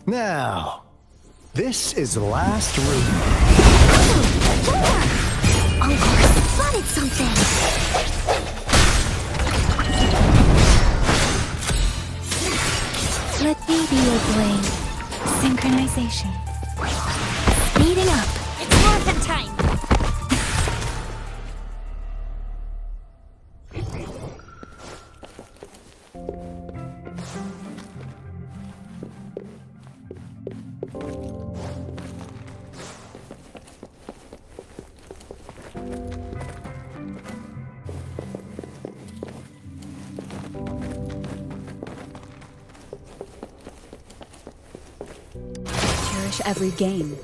Now, this is the last room. Encore spotted something! Let me be your blade. Synchronization. Speeding up. It's morphin' time! Cherish every game.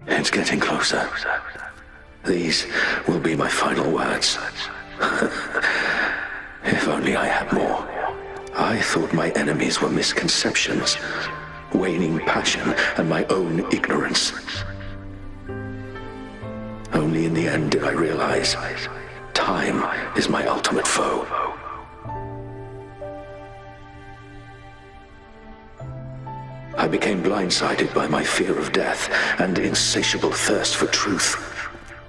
It's getting closer. These will be my final words. If only I had more. I thought my enemies were misconceptions, waning passion, and my own ignorance. Only in the end did I realize time is my ultimate foe. I became blindsided by my fear of death and insatiable thirst for truth,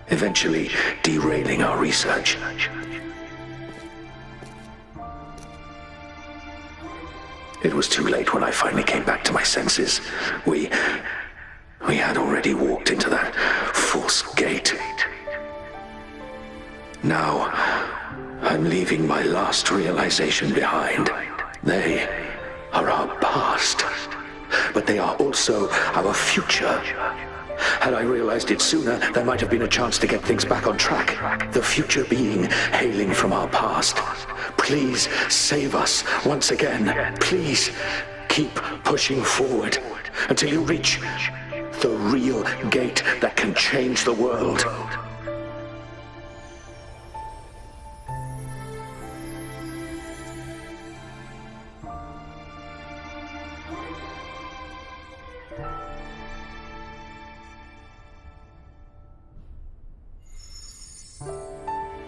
eventually derailing our research. It was too late when I finally came back to my senses. We had already walked into that false gate. Now, I'm leaving my last realization behind. They are our past. But they are also our future. Had I realized it sooner, there might have been a chance to get things back on track. The future being hailing from our past. Please save us once again. Please keep pushing forward until you reach the real gate that can change the world.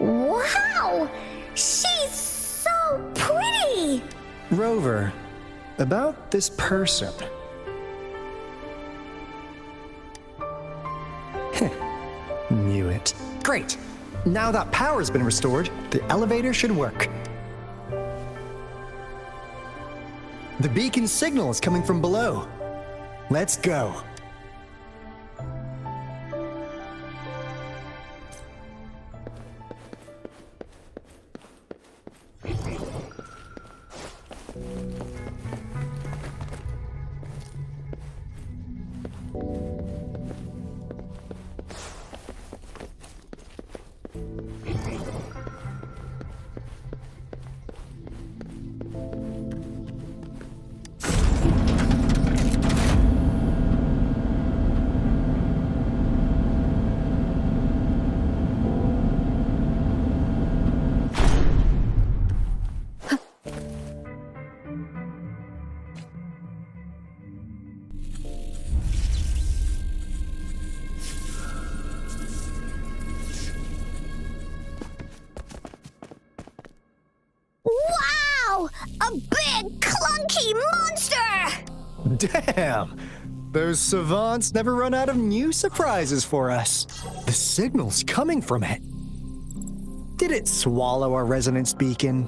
Wow! She's so pretty! Rover, about this person. Knew it. Great! Now that power's been restored, the elevator should work. The beacon signal is coming from below. Let's go. Wow! A big, clunky monster! Damn! Those savants never run out of new surprises for us. The signal's coming from it. Did it swallow our resonance beacon?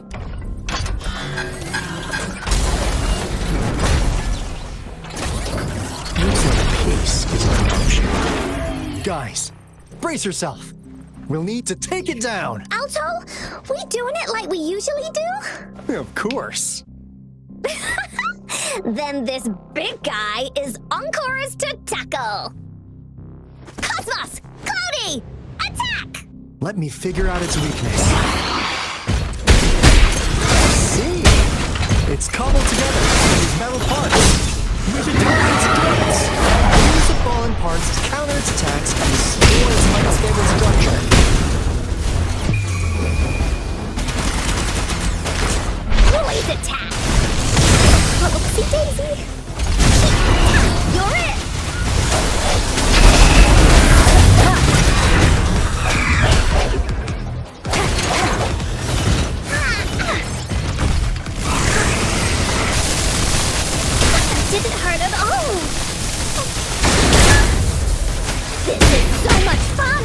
Looks like peace is an option. Guys, brace yourself. We'll need to take it down. Alto, we doing it like we usually do? Of course. Then this big guy is Encore's to tackle. Cosmos! Cloudy! Attack! Let me figure out its weakness. See? It's cobbled together from these metal parts. We should target its joints. Use the fallen parts to counter its attacks and destroy its unstable structure. Always attack! Oopsie daisy! You're it! Didn't hurt at all! This is so much fun!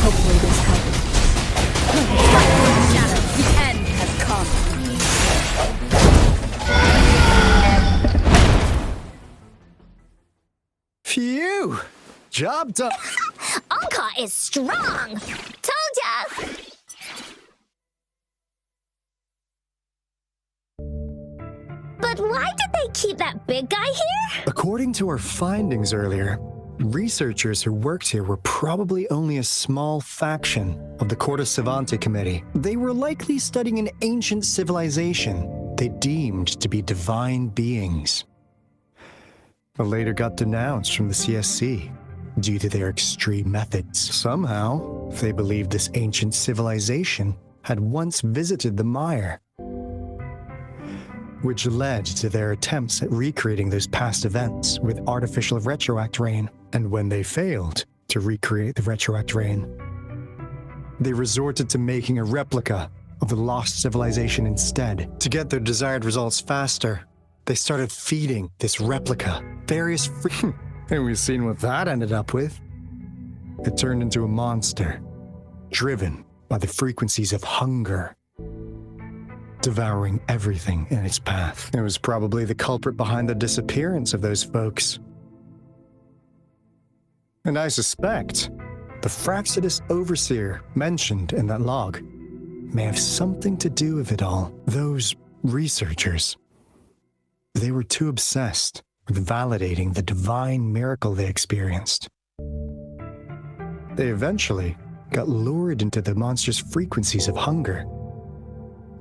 Hopefully this helps. Shadow, the end has come. Phew! Job done. Anka is strong! Told ya! But why did they keep that big guy here? According to our findings earlier, researchers who worked here were probably only a small faction of the Corte Savante Committee. They were likely studying an ancient civilization they deemed to be divine beings, but later got denounced from the CSC due to their extreme methods. Somehow, they believed this ancient civilization had once visited the mire, which led to their attempts at recreating those past events with artificial retroact rain. And when they failed to recreate the retroact rain, they resorted to making a replica of the lost civilization instead. To get their desired results faster, they started feeding this replica various and we've seen what that ended up with. It turned into a monster, driven by the frequencies of hunger, devouring everything in its path. It was probably the culprit behind the disappearance of those folks. And I suspect the Fraxidus Overseer mentioned in that log may have something to do with it all. Those researchers, they were too obsessed with validating the divine miracle they experienced. They eventually got lured into the monster's frequencies of hunger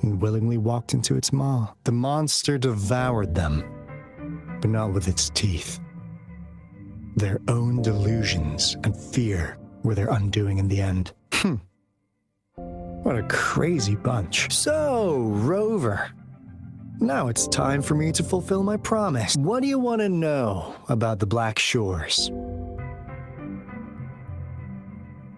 and willingly walked into its maw. The monster devoured them, but not with its teeth. Their own delusions and fear were their undoing in the end. What a crazy bunch. So, Rover, now it's time for me to fulfill my promise. What do you want to know about the Black Shores?